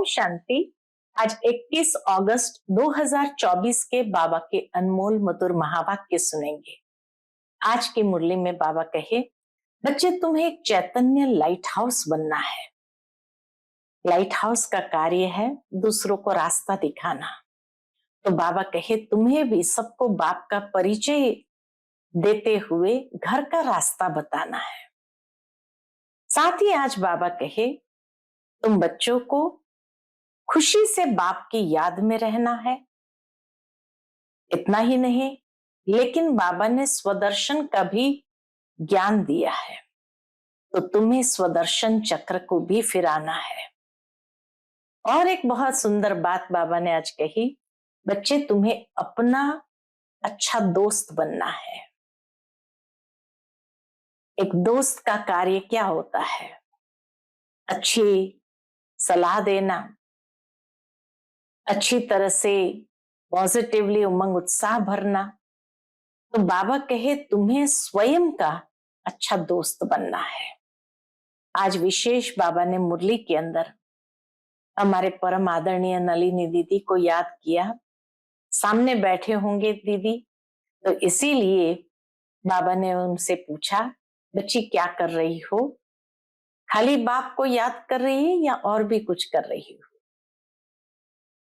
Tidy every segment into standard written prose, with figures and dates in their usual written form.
शांति। आज 21 अगस्त 2024 के बाबा के अनमोल मधुर महावाक्य सुनेंगे। आज की मुरली में बाबा कहे, बच्चे तुम्हें एक चैतन्य लाइट हाउस बनना है। लाइट हाउस का कार्य है दूसरों को रास्ता दिखाना। तो बाबा कहे तुम्हें भी सबको बाप का परिचय देते हुए घर का रास्ता बताना है। साथ ही आज बाबा कहे तुम बच्चों को खुशी से बाप की याद में रहना है। इतना ही नहीं, लेकिन बाबा ने स्वदर्शन का भी ज्ञान दिया है, तो तुम्हें स्वदर्शन चक्र को भी फिराना है। और एक बहुत सुंदर बात बाबा ने आज कही, बच्चे तुम्हें अपना अच्छा दोस्त बनना है। एक दोस्त का कार्य क्या होता है? अच्छी सलाह देना, अच्छी तरह से पॉजिटिवली उमंग उत्साह भरना। तो बाबा कहे तुम्हें स्वयं का अच्छा दोस्त बनना है। आज विशेष बाबा ने मुरली के अंदर हमारे परम आदरणीय नलिनी दीदी को याद किया। सामने बैठे होंगे दीदी, तो इसीलिए बाबा ने उनसे पूछा, बच्ची क्या कर रही हो? खाली बाप को याद कर रही है या और भी कुछ कर रही हो?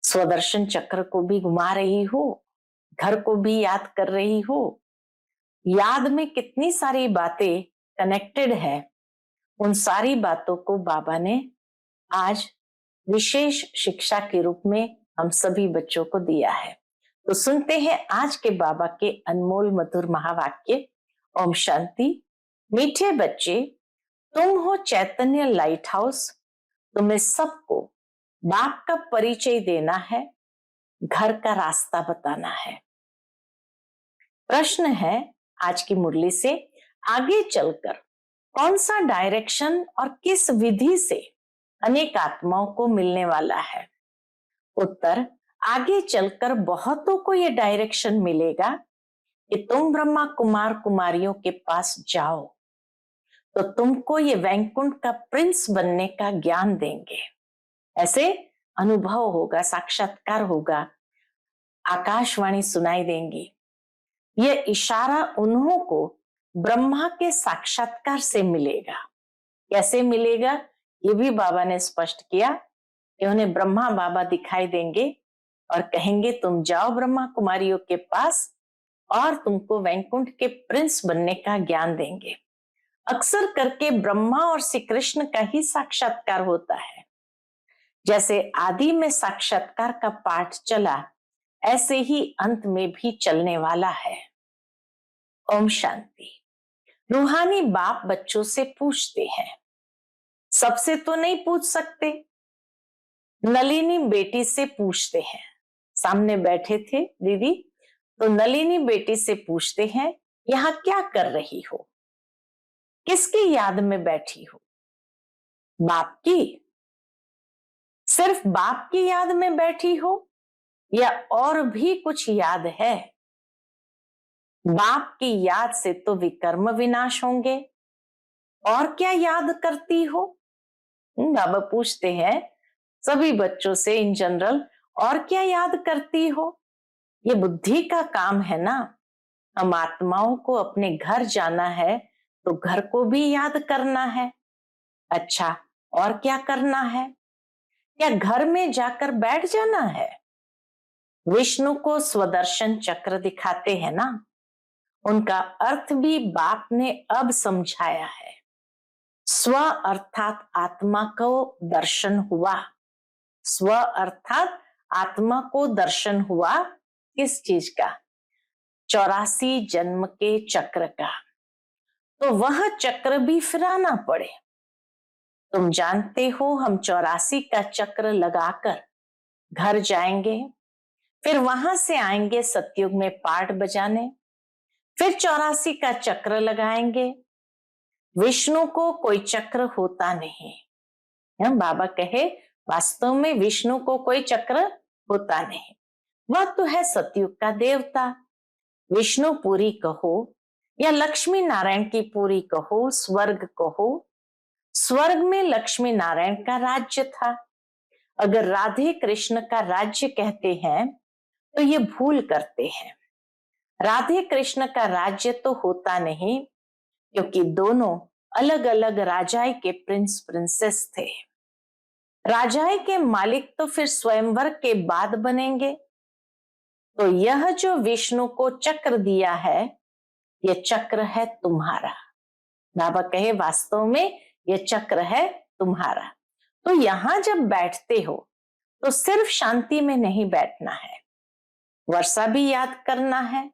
स्वदर्शन चक्र को भी घुमा रही हो, घर को भी याद कर रही हो। याद में कितनी सारी बातें कनेक्टेड है, उन सारी बातों को बाबा ने आज विशेष शिक्षा के रूप में हम सभी बच्चों को दिया है। तो सुनते हैं आज के बाबा के अनमोल मधुर महावाक्य। ओम शांति। मीठे बच्चे, तुम हो चैतन्य लाइट हाउस। तुम्हें सबको बाप का परिचय देना है, घर का रास्ता बताना है। प्रश्न है आज की मुरली से, आगे चलकर कौन सा डायरेक्शन और किस विधि से अनेक आत्माओं को मिलने वाला है? उत्तर, आगे चलकर बहुतों को यह डायरेक्शन मिलेगा कि तुम ब्रह्मा कुमार कुमारियों के पास जाओ, तो तुमको ये वैकुंठ का प्रिंस बनने का ज्ञान देंगे। ऐसे अनुभव होगा, साक्षात्कार होगा, आकाशवाणी सुनाई देंगी। यह इशारा उन्हों को ब्रह्मा के साक्षात्कार से मिलेगा। कैसे मिलेगा ये भी बाबा ने स्पष्ट किया कि उन्हें ब्रह्मा बाबा दिखाई देंगे और कहेंगे तुम जाओ ब्रह्मा कुमारियों के पास और तुमको वैकुंठ के प्रिंस बनने का ज्ञान देंगे। अक्सर करके ब्रह्मा और श्री कृष्ण का ही साक्षात्कार होता है। जैसे आदि में साक्षात्कार का पाठ चला, ऐसे ही अंत में भी चलने वाला है। ओम शांति। रूहानी बाप बच्चों से पूछते हैं, सबसे तो नहीं पूछ सकते, नलिनी बेटी से पूछते हैं। सामने बैठे थे दीदी, तो नलिनी बेटी से पूछते हैं, यहां क्या कर रही हो? किसकी याद में बैठी हो? बाप की? सिर्फ बाप की याद में बैठी हो या और भी कुछ याद है? बाप की याद से तो विकर्म विनाश होंगे, और क्या याद करती हो? बाबा पूछते हैं सभी बच्चों से इन जनरल, और क्या याद करती हो? ये बुद्धि का काम है ना। हम आत्माओं को अपने घर जाना है तो घर को भी याद करना है। अच्छा, और क्या करना है? क्या घर में जाकर बैठ जाना है? विष्णु को स्वदर्शन चक्र दिखाते हैं ना, उनका अर्थ भी बाप ने अब समझाया है। स्व अर्थात आत्मा को दर्शन हुआ। स्व अर्थात आत्मा को दर्शन हुआ किस चीज का? 84 जन्म के चक्र का। तो वह चक्र भी फिराना पड़े। तुम जानते हो हम 84 का चक्र लगाकर घर जाएंगे, फिर वहां से आएंगे सतयुग में पाठ बजाने, फिर 84 का चक्र लगाएंगे। विष्णु को कोई चक्र होता नहीं। बाबा कहे वास्तव में विष्णु को कोई चक्र होता नहीं, वह तो है सतयुग का देवता। विष्णु पुरी कहो या लक्ष्मी नारायण की पुरी कहो, स्वर्ग कहो, स्वर्ग में लक्ष्मी नारायण का राज्य था। अगर राधे कृष्ण का राज्य कहते हैं तो ये भूल करते हैं। राधे कृष्ण का राज्य तो होता नहीं, क्योंकि दोनों अलग अलग राजाई के प्रिंस प्रिंसेस थे। राजाई के मालिक तो फिर स्वयंवर के बाद बनेंगे। तो यह जो विष्णु को चक्र दिया है, यह चक्र है तुम्हारा। बाबा कहे वास्तव में यह चक्र है तुम्हारा। तो यहां जब बैठते हो तो सिर्फ शांति में नहीं बैठना है, वर्षा भी याद करना है,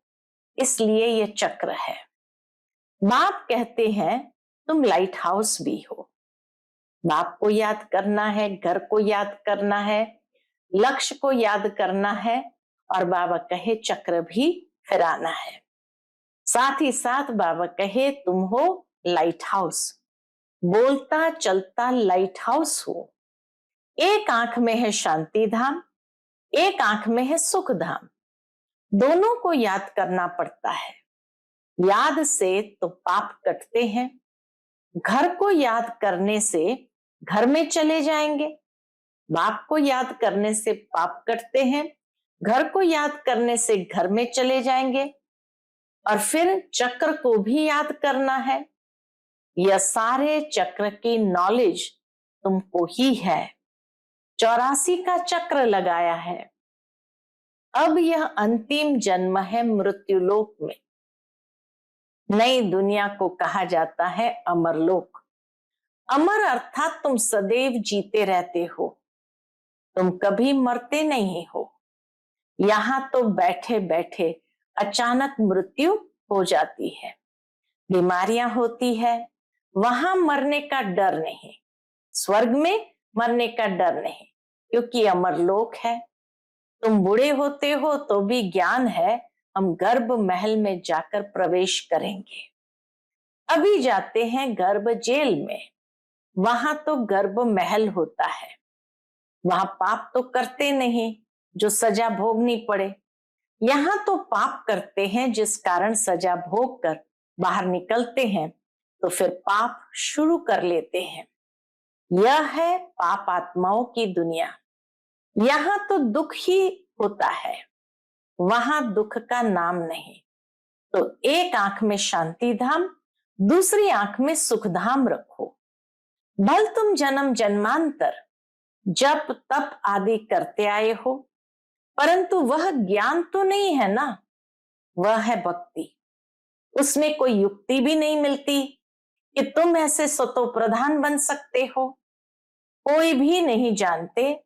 इसलिए यह चक्र है। बाप कहते हैं तुम लाइट हाउस भी हो। बाप को याद करना है, घर को याद करना है, लक्ष्य को याद करना है, और बाबा कहे चक्र भी फिराना है। साथ ही साथ बाबा कहे तुम हो लाइट हाउस, बोलता चलता लाइट हाउस हो। एक आंख में है शांति धाम, एक आंख में है सुख धाम। दोनों को याद करना पड़ता है। याद से तो पाप कटते हैं। घर को याद करने से घर में चले जाएंगे, बाप को याद करने से पाप कटते हैं, घर को याद करने से घर में चले जाएंगे, और फिर चक्र को भी याद करना है। यह सारे चक्र की नॉलेज तुमको ही है। 84 का चक्र लगाया है। अब यह अंतिम जन्म है मृत्युलोक में। नई दुनिया को कहा जाता है अमरलोक। अमर अर्थात तुम सदैव जीते रहते हो, तुम कभी मरते नहीं हो। यहां तो बैठे बैठे अचानक मृत्यु हो जाती है, बीमारियां होती है, वहां मरने का डर नहीं, स्वर्ग में मरने का डर नहीं, क्योंकि अमरलोक है। तुम बूढ़े होते हो तो भी ज्ञान है, हम गर्भ महल में जाकर प्रवेश करेंगे। अभी जाते हैं गर्भ जेल में, वहां तो गर्भ महल होता है। वहां पाप तो करते नहीं जो सजा भोगनी पड़े, यहां तो पाप करते हैं जिस कारण सजा भोग कर बाहर निकलते हैं, तो फिर पाप शुरू कर लेते हैं। यह है पाप आत्माओं की दुनिया। यहां तो दुख ही होता है, वहां दुख का नाम नहीं। तो एक आंख में शांति धाम, दूसरी आंख में सुख धाम रखो। भल तुम जन्म जन्मांतर जप तप आदि करते आए हो, परंतु वह ज्ञान तो नहीं है ना, वह है भक्ति। उसमें कोई युक्ति भी नहीं मिलती कि तुम ऐसे सतो प्रधान बन सकते हो। कोई भी नहीं जानते,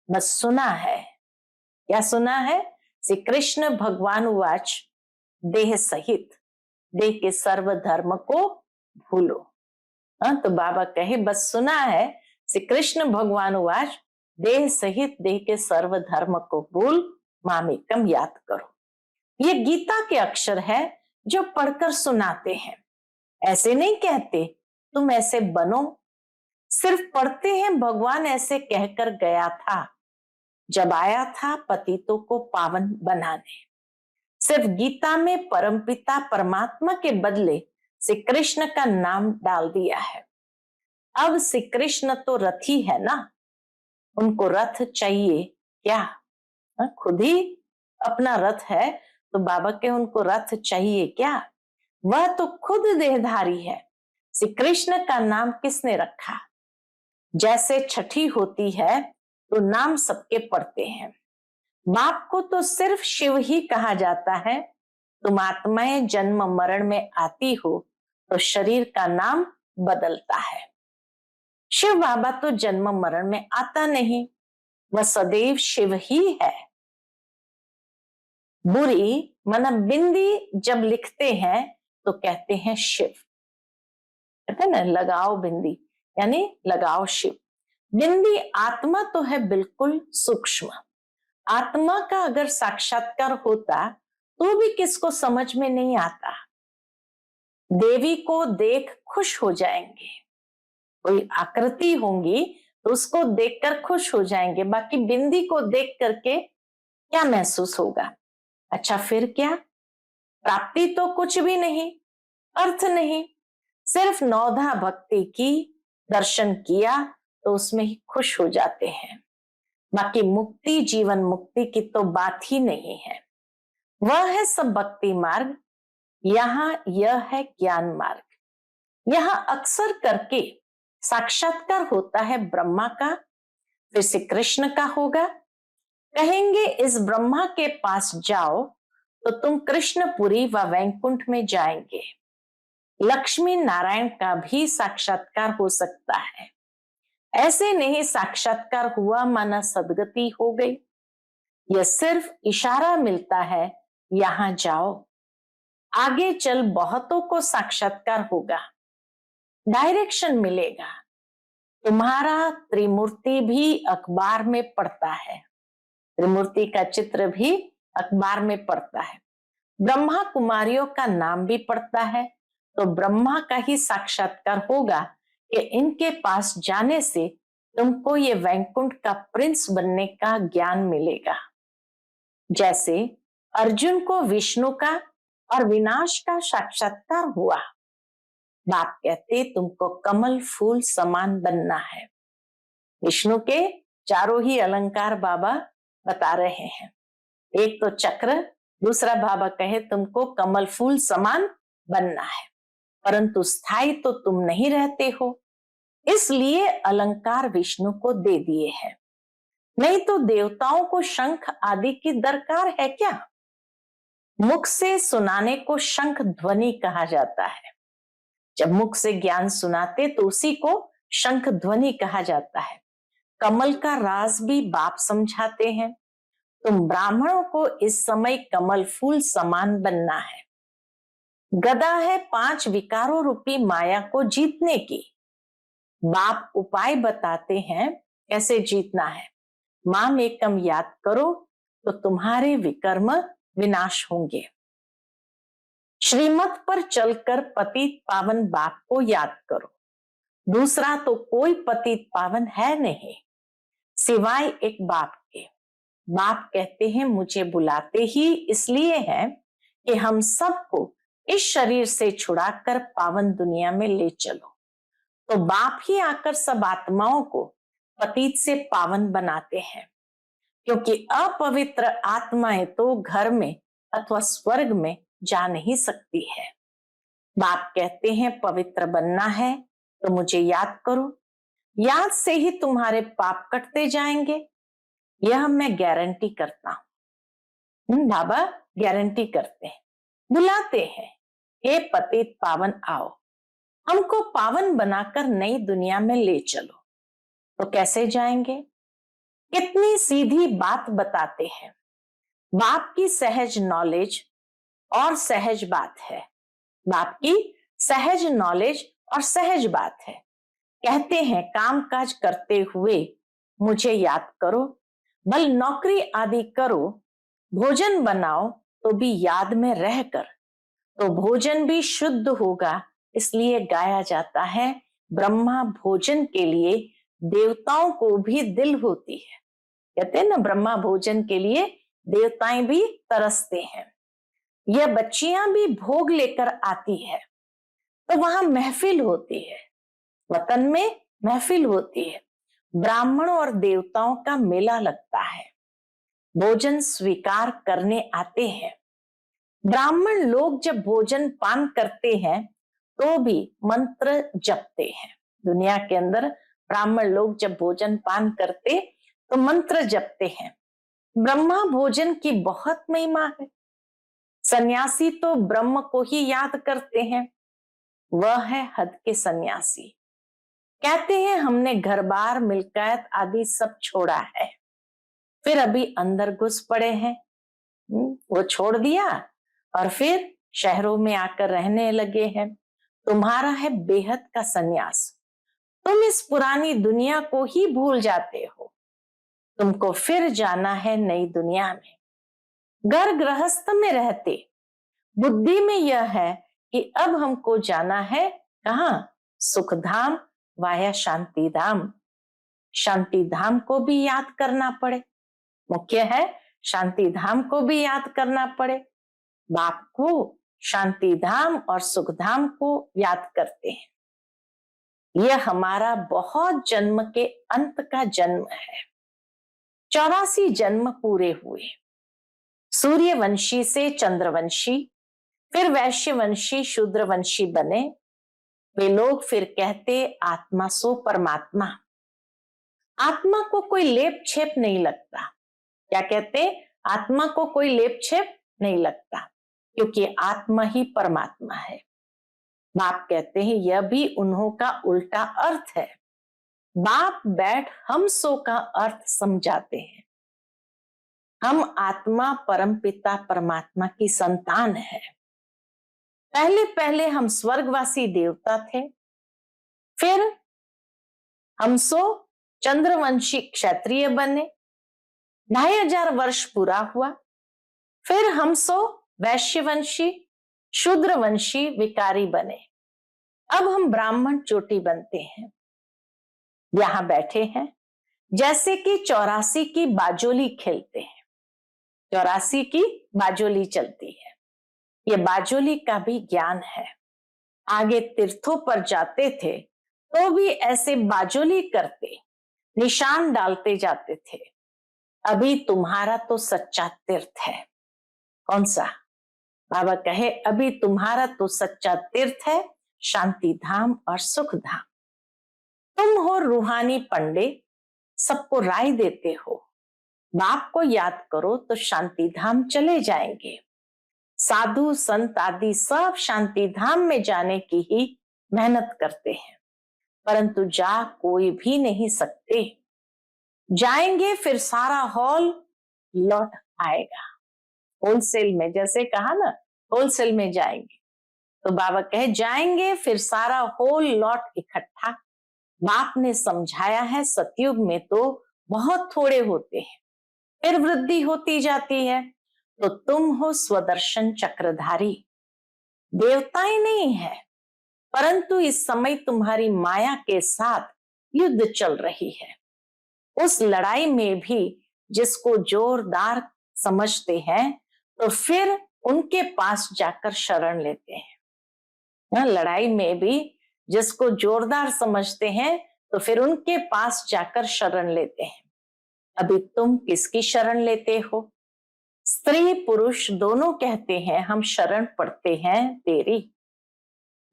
बस सुना है। क्या सुना है? श्री कृष्ण भगवान उवाच देह सहित, देह के सर्व धर्म को भूलो। तो बाबा कहे बस सुना है, श्री कृष्ण भगवान उवाच देह सहित देह के सर्व धर्म को भूल मामेकम याद करो। ये गीता के अक्षर है जो पढ़कर सुनाते हैं। ऐसे नहीं कहते तुम ऐसे बनो, सिर्फ पढ़ते हैं भगवान ऐसे कहकर गया था जब आया था पतितों को पावन बनाने। सिर्फ गीता में परमपिता परमात्मा के बदले श्री कृष्ण का नाम डाल दिया है। अब श्री कृष्ण तो रथी है ना, उनको रथ चाहिए क्या? खुद ही अपना रथ है, तो बाबा के उनको रथ चाहिए क्या? वह तो खुद देहधारी है। श्री कृष्ण का नाम किसने रखा? जैसे छठी होती है तो नाम सबके पढ़ते हैं। बाप को तो सिर्फ शिव ही कहा जाता है। तुम आत्माएं जन्म मरण में आती हो तो शरीर का नाम बदलता है। शिव बाबा तो जन्म मरण में आता नहीं, वह सदैव शिव ही है। बुरी मन बिंदी जब लिखते हैं तो कहते हैं शिव, कहते हैं ना लगाओ बिंदी, यानी लगाओ शिव। बिंदी आत्मा तो है बिल्कुल सूक्ष्म। आत्मा का अगर साक्षात्कार होता तो भी किसको समझ में नहीं आता। देवी को देख खुश हो जाएंगे, कोई आकृति होंगी तो उसको देखकर खुश हो जाएंगे, बाकी बिंदी को देख करके क्या महसूस होगा? अच्छा फिर क्या? प्राप्ति तो कुछ भी नहीं, अर्थ नहीं, सिर्फ नौधा भक्ति की, दर्शन किया तो उसमें ही खुश हो जाते हैं। बाकी मुक्ति, जीवन मुक्ति की तो बात ही नहीं है। वह है सब भक्ति मार्ग, यहाँ यह है ज्ञान मार्ग। यहाँ अक्सर करके साक्षात्कार होता है ब्रह्मा का, फिर से कृष्ण का होगा। कहेंगे इस ब्रह्मा के पास जाओ तो तुम कृष्णपुरी व वैकुंठ में जाएंगे। लक्ष्मी नारायण का भी साक्षात्कार हो सकता है। ऐसे नहीं साक्षात्कार हुआ माना सदगति हो गई। यह सिर्फ इशारा मिलता है, यहां जाओ, आगे चल बहुतों को साक्षात्कार होगा, डायरेक्शन मिलेगा। तुम्हारा त्रिमूर्ति भी अखबार में पड़ता है, त्रिमूर्ति का चित्र भी अखबार में पड़ता है। ब्रह्मा कुमारियों का नाम भी पड़ता है, तो ब्रह्मा का ही साक्षात्कार होगा कि इनके पास जाने से तुमको ये वैकुंठ का प्रिंस बनने का ज्ञान मिलेगा। जैसे अर्जुन को विष्णु का और विनाश का साक्षात्कार हुआ। बाप कहते तुमको कमल फूल समान बनना है। विष्णु के चारों ही अलंकार बाबा बता रहे हैं। एक तो चक्र, दूसरा बाबा कहे तुमको कमल फूल समान बनना है, परंतु स्थायी तो तुम नहीं रहते हो, इसलिए अलंकार विष्णु को दे दिए हैं। नहीं तो देवताओं को शंख आदि की दरकार है क्या? मुख से सुनाने को शंख ध्वनि कहा जाता है। जब मुख से ज्ञान सुनाते तो उसी को शंख ध्वनि कहा जाता है। कमल का राज भी बाप समझाते हैं। तुम ब्राह्मणों को इस समय कमल फूल समान बनना है। गदा है 5 विकारों रूपी माया को जीतने की। बाप उपाय बताते हैं कैसे जीतना है। माम एकम याद करो तो तुम्हारे विकर्म विनाश होंगे। श्रीमत पर चलकर पतित पावन बाप को याद करो। दूसरा तो कोई पतित पावन है नहीं सिवाय एक बाप के। बाप कहते हैं मुझे बुलाते ही इसलिए है कि हम सबको इस शरीर से छुड़ाकर पावन दुनिया में ले चलो। तो बाप ही आकर सब आत्माओं को पतित से पावन बनाते हैं, क्योंकि अपवित्र आत्माएं तो घर में अथवा स्वर्ग में जा नहीं सकती है। बाप कहते हैं पवित्र बनना है तो मुझे याद करो, याद से ही तुम्हारे पाप कटते जाएंगे। यह मैं गारंटी करता हूं। बाबा गारंटी करते हैं, बुलाते हैं, हे पतित पावन आओ, हमको पावन बनाकर नई दुनिया में ले चलो। तो कैसे जाएंगे? कितनी सीधी बात बताते हैं। बाप की सहज नॉलेज और सहज बात है। बाप की सहज नॉलेज और सहज बात है। कहते हैं काम काज करते हुए मुझे याद करो, भल नौकरी आदि करो, भोजन बनाओ तो भी याद में रहकर, तो भोजन भी शुद्ध होगा। इसलिए गाया जाता है ब्रह्मा भोजन के लिए देवताओं को भी दिल होती है। कहते हैं ना ब्रह्मा भोजन के लिए देवताएं भी तरसते हैं। यह बच्चियां भी भोग लेकर आती है तो वहां महफिल होती है, वतन में महफिल होती है, ब्राह्मणों और देवताओं का मेला लगता है, भोजन स्वीकार करने आते हैं। ब्राह्मण लोग जब भोजन पान करते हैं तो भी मंत्र जपते हैं। दुनिया के अंदर ब्राह्मण लोग जब भोजन पान करते तो मंत्र जपते हैं। ब्रह्मा भोजन की बहुत महिमा है। सन्यासी तो ब्रह्म को ही याद करते हैं, वह है हद के सन्यासी। कहते हैं हमने घर बार मिल्कियत आदि सब छोड़ा है, फिर अभी अंदर घुस पड़े हैं। वो छोड़ दिया और फिर शहरों में आकर रहने लगे हैं। तुम्हारा है बेहद का सन्यास। तुम इस पुरानी दुनिया को ही भूल जाते हो, तुमको फिर जाना है नई दुनिया में। घर गृहस्थ में रहते बुद्धि में यह है कि अब हमको जाना है कहाँ? सुख धाम वाया शांति धाम। शांति धाम को भी याद करना पड़े, मुख्य है शांति धाम को भी याद करना पड़े। बाप को शांति धाम और सुख धाम को याद करते हैं। यह हमारा बहुत जन्म के अंत का जन्म है। 84 जन्म पूरे हुए। सूर्यवंशी से चंद्रवंशी, फिर वैश्यवंशी शूद्रवंशी बने। वे लोग फिर कहते आत्मा सो परमात्मा। आत्मा को कोई लेप छेप नहीं लगता। क्या कहते? आत्मा को कोई लेप छेप नहीं लगता, क्योंकि आत्मा ही परमात्मा है। बाप कहते हैं यह भी उन्हों का उल्टा अर्थ है। बाप बैठ हम सो का अर्थ समझाते हैं। हम आत्मा परमपिता परमात्मा की संतान है। पहले पहले हम स्वर्गवासी देवता थे, फिर हम सो चंद्रवंशी क्षत्रिय बने। 2500 वर्ष पूरा हुआ, फिर हम सो वैश्यवंशी शूद्रवंशी विकारी बने। अब हम ब्राह्मण चोटी बनते हैं। यहां बैठे हैं जैसे कि 84 की बाजोली खेलते हैं। 84 की बाजोली चलती है। ये बाजोली का भी ज्ञान है। आगे तीर्थों पर जाते थे तो भी ऐसे बाजोली करते, निशान डालते जाते थे। अभी तुम्हारा तो सच्चा तीर्थ है। कौन सा? बाबा कहे अभी तुम्हारा तो सच्चा तीर्थ है, शांति धाम और सुख धाम। तुम हो रूहानी पंडित, सबको राय देते हो। बाप को याद करो तो शांति धाम चले जाएंगे। साधु संत आदि सब शांति धाम में जाने की ही मेहनत करते हैं, परंतु जा कोई भी नहीं सकते। जाएंगे फिर सारा हॉल लौट आएगा। होलसेल में, जैसे कहा ना, होलसेल में जाएंगे तो बाबा कहे जाएंगे फिर सारा होल लौट इकट्ठा। बाप ने समझाया है सतयुग में तो बहुत थोड़े होते हैं, फिर वृद्धि होती जाती है। तो तुम हो स्वदर्शन चक्रधारी। देवताएं नहीं है, परंतु इस समय तुम्हारी माया के साथ युद्ध चल रही है। उस लड़ाई में भी जिसको जोरदार समझते हैं तो फिर उनके पास जाकर शरण लेते हैं। लड़ाई में भी जिसको जोरदार समझते हैं तो फिर उनके पास जाकर शरण लेते हैं। अभी तुम किसकी शरण लेते हो? स्त्री पुरुष दोनों कहते हैं हम शरण पड़ते हैं तेरी।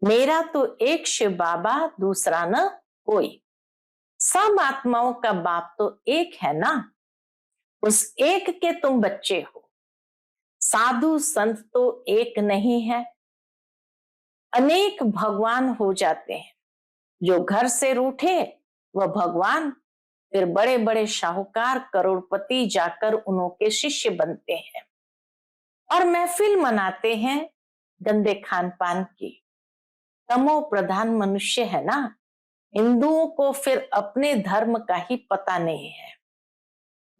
मेरा तो एक शिव बाबा, दूसरा न कोई। सब आत्माओं का बाप तो एक है ना, उस एक के तुम बच्चे हो। साधु संत तो एक नहीं है, अनेक भगवान हो जाते हैं। जो घर से रूठे वह भगवान, फिर बड़े बड़े शाहूकार करोड़पति जाकर उन्हों के शिष्य बनते हैं और महफिल मनाते हैं गंदे खान पान की। तमो प्रधान मनुष्य है ना। हिंदुओं को फिर अपने धर्म का ही पता नहीं है।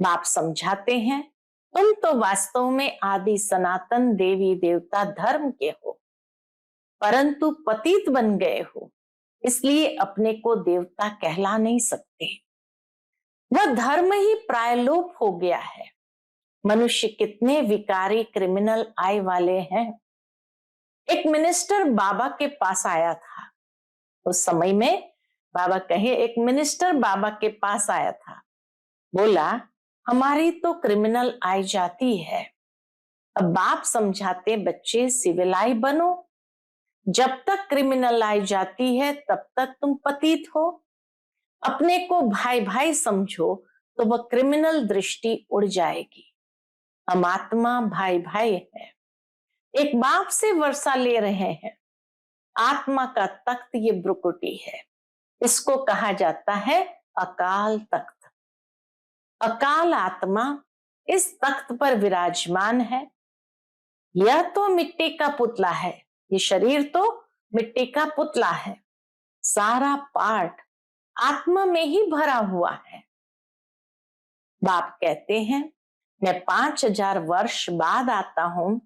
बाप समझाते हैं तुम तो वास्तव में आदि सनातन देवी देवता धर्म के हो, परंतु पतित बन गए हो, इसलिए अपने को देवता कहला नहीं सकते। वह धर्म ही प्रायलोप हो गया है। मनुष्य कितने विकारी क्रिमिनल आय वाले हैं। एक मिनिस्टर बाबा के पास आया था। उस समय में बाबा कहे एक मिनिस्टर बाबा के पास आया था। बोला हमारी तो क्रिमिनल आय जाती है। अब बाप समझाते बच्चे सिविलाई बनो। जब तक क्रिमिनल आय जाती है तब तक तुम पतित हो। अपने को भाई भाई समझो तो वह क्रिमिनल दृष्टि उड़ जाएगी। हम आत्मा भाई भाई है, एक बाप से वर्षा ले रहे हैं। आत्मा का तख्त ये ब्रुकुटी है, इसको कहा जाता है अकाल तख्त। अकाल आत्मा इस तख्त पर विराजमान है। यह तो मिट्टी का पुतला है, ये शरीर तो मिट्टी का पुतला है। सारा पार्ट आत्मा में ही भरा हुआ है। बाप कहते हैं मैं 5000 वर्ष बाद आता हूं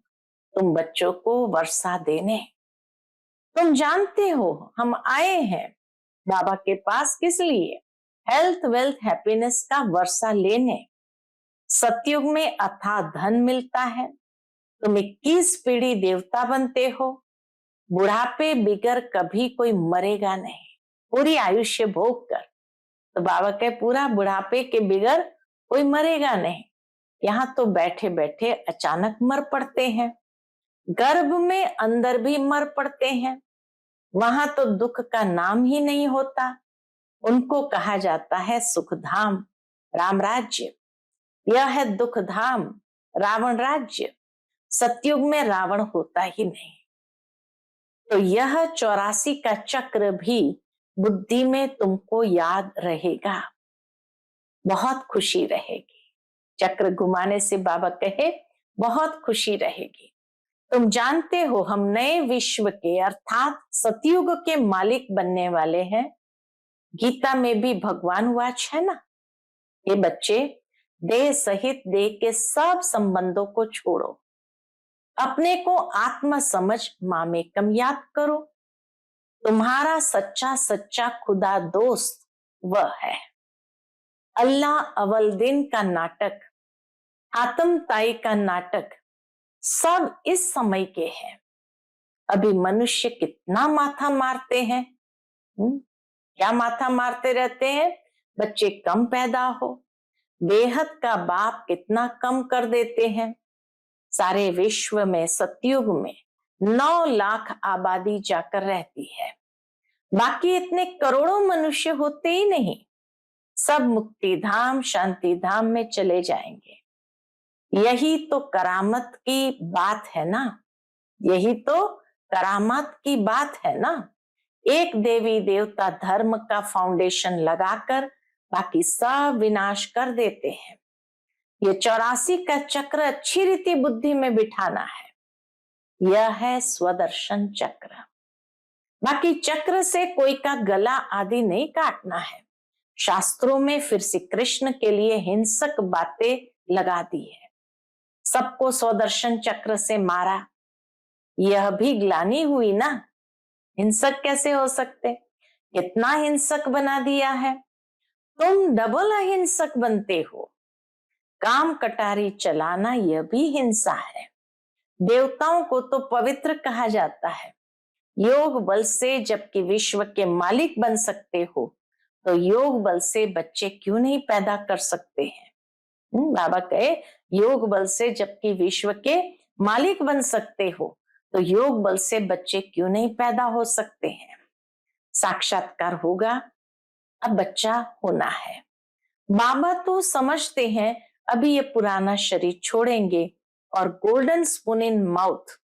तुम बच्चों को वर्षा देने। तुम जानते हो हम आए हैं बाबा के पास किस लिए? हेल्थ वेल्थ हैप्पीनेस का वर्षा लेने। सतयुग में अथाह धन मिलता है। तुम 21 पीढ़ी देवता बनते हो। बुढ़ापे बिगर कभी कोई मरेगा नहीं, पूरी आयुष्य भोग कर। तो बाबा के पूरा बुढ़ापे के बिगर कोई मरेगा नहीं। यहाँ तो बैठे बैठे अचानक मर पड़ते हैं, गर्भ में अंदर भी मर पड़ते हैं। वहां तो दुख का नाम ही नहीं होता। उनको कहा जाता है सुखधाम, राम राज्य। यह है दुख धाम, रावण राज्य। सतयुग में रावण होता ही नहीं। तो यह 84 का चक्र भी बुद्धि में तुमको याद रहेगा, बहुत खुशी रहेगी। चक्र घुमाने से बाबा कहे बहुत खुशी रहेगी। तुम जानते हो हम नए विश्व के अर्थात सतयुग के मालिक बनने वाले हैं। गीता में भी भगवान वाच है ना, ये बच्चे देह सहित देह के सब संबंधों को छोड़ो, अपने को आत्मा समझ मामेकम याद करो। तुम्हारा सच्चा सच्चा खुदा दोस्त वह है। अल्लाह अव्वल दिन का नाटक, आत्म ताई का नाटक सब इस समय के हैं। अभी मनुष्य कितना माथा मारते हैं, क्या माथा मारते रहते हैं। बच्चे कम पैदा हो, बेहद का बाप कितना कम कर देते हैं। सारे विश्व में सतयुग में 9 लाख आबादी जाकर रहती है, बाकी इतने करोड़ों मनुष्य होते ही नहीं। सब मुक्ति धाम शांति धाम में चले जाएंगे। यही तो करामत की बात है ना, यही तो करामत की बात है ना। एक देवी देवता धर्म का फाउंडेशन लगाकर बाकी सब विनाश कर देते हैं। ये 84 का चक्र अच्छी रीति बुद्धि में बिठाना है। यह है स्वदर्शन चक्र। बाकी चक्र से कोई का गला आदि नहीं काटना है। शास्त्रों में फिर से कृष्ण के लिए हिंसक बातें लगा दी है। सबको स्वदर्शन चक्र से मारा, यह भी ग्लानि हुई ना। हिंसक कैसे हो सकते, कितना हिंसक बना दिया है। तुम डबल अहिंसक बनते हो। काम कटारी चलाना यह भी हिंसा है। देवताओं को तो पवित्र कहा जाता है। योग बल से जबकि विश्व के मालिक बन सकते हो, तो योग बल से बच्चे क्यों नहीं पैदा कर सकते हैं। बाबा कहे योग बल से जबकि विश्व के मालिक बन सकते हो, तो योग बल से बच्चे क्यों नहीं पैदा हो सकते हैं। साक्षात्कार होगा, अब बच्चा होना है। बाबा तो समझते हैं अभी ये पुराना शरीर छोड़ेंगे और golden spoon in mouth.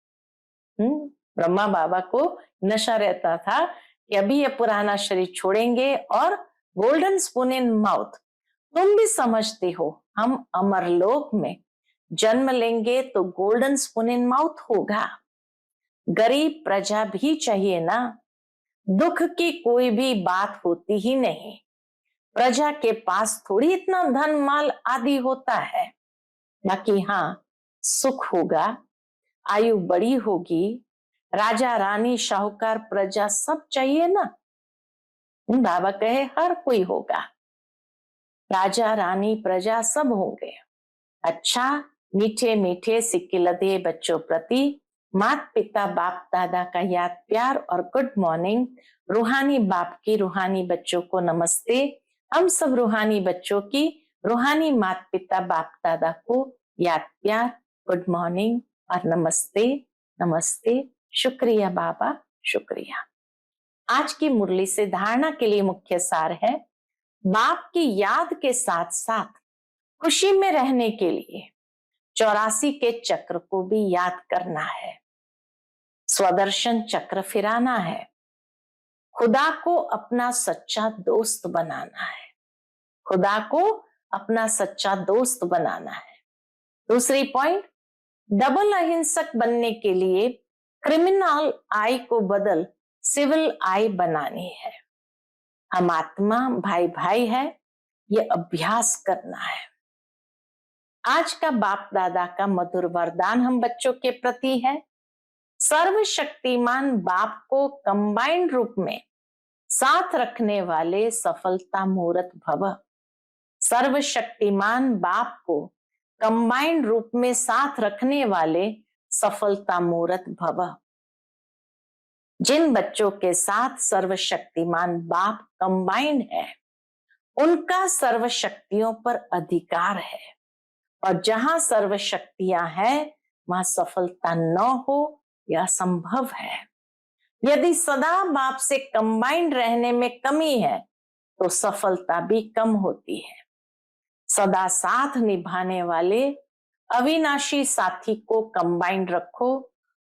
Brahma Baba को नशा रहता था कि अभी ये पुराना शरीर छोड़ेंगे और गोल्डन स्पून इन माउथ। तुम भी समझते हो हम अमरलोक में जन्म लेंगे तो गोल्डन स्पून इन माउथ होगा। गरीब प्रजा भी चाहिए ना, दुख की कोई भी बात होती ही नहीं। प्रजा के पास थोड़ी इतना धन माल आदि होता है, बाकी हाँ सुख होगा, आयु बड़ी होगी, राजा रानी शाहूकार प्रजा सब चाहिए ना। बाबा कहे हर कोई होगा, राजा रानी प्रजा सब होंगे। अच्छा मीठे मीठे सिक्के लदे बच्चों प्रति माता पिता बाप दादा का याद प्यार और गुड मॉर्निंग। रूहानी बाप की रूहानी बच्चों को नमस्ते। हम सब रूहानी बच्चों की रूहानी माता पिता बाप दादा को याद प्यार, गुड मॉर्निंग और नमस्ते नमस्ते। शुक्रिया बाबा, शुक्रिया। आज की मुरली से धारणा के लिए मुख्य सार है, बाप की याद के साथ साथ खुशी में रहने के लिए 84 के चक्र को भी याद करना है। स्वदर्शन चक्र फिराना है। खुदा को अपना सच्चा दोस्त बनाना है। खुदा को अपना सच्चा दोस्त बनाना है। दूसरी पॉइंट, डबल अहिंसक बनने के लिए क्रिमिनल आई को बदल सिविल आई बनानी है। हम आत्मा भाई भाई है, ये अभ्यास करना है। आज का बाप दादा का मधुर वरदान हम बच्चों के प्रति है, सर्वशक्तिमान बाप को कंबाइंड रूप में साथ रखने वाले सफलता मूर्त भव। सर्वशक्तिमान बाप को कंबाइंड रूप में साथ रखने वाले सफलता मूर्त भव। जिन बच्चों के साथ सर्वशक्तिमान बाप कंबाइंड है, उनका सर्वशक्तियों पर अधिकार है, और जहां सर्वशक्तियां हैं वहां सफलता न हो यह संभव है। यदि सदा बाप से कंबाइंड रहने में कमी है तो सफलता भी कम होती है। सदा साथ निभाने वाले अविनाशी साथी को कंबाइंड रखो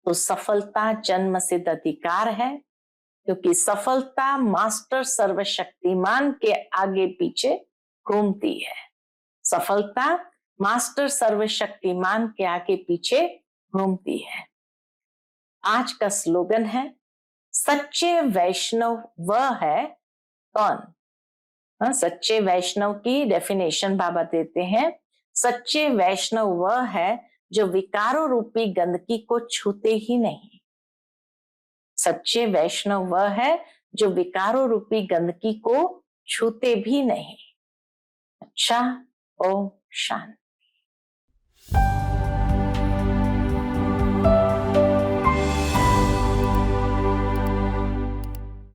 तो सफलता जन्म सिद्ध अधिकार है, क्योंकि सफलता मास्टर सर्वशक्तिमान के आगे पीछे घूमती है। सफलता मास्टर सर्वशक्तिमान के आगे पीछे घूमती है। आज का स्लोगन है, सच्चे वैष्णव वह है कौन। सच्चे वैष्णव की डेफिनेशन बाबा देते हैं, सच्चे वैष्णव वह है जो विकारों रूपी गंदगी को छूते ही नहीं। सच्चे वैष्णव वह है जो विकारों रूपी गंदगी को छूते भी नहीं। अच्छा, ओम शांति।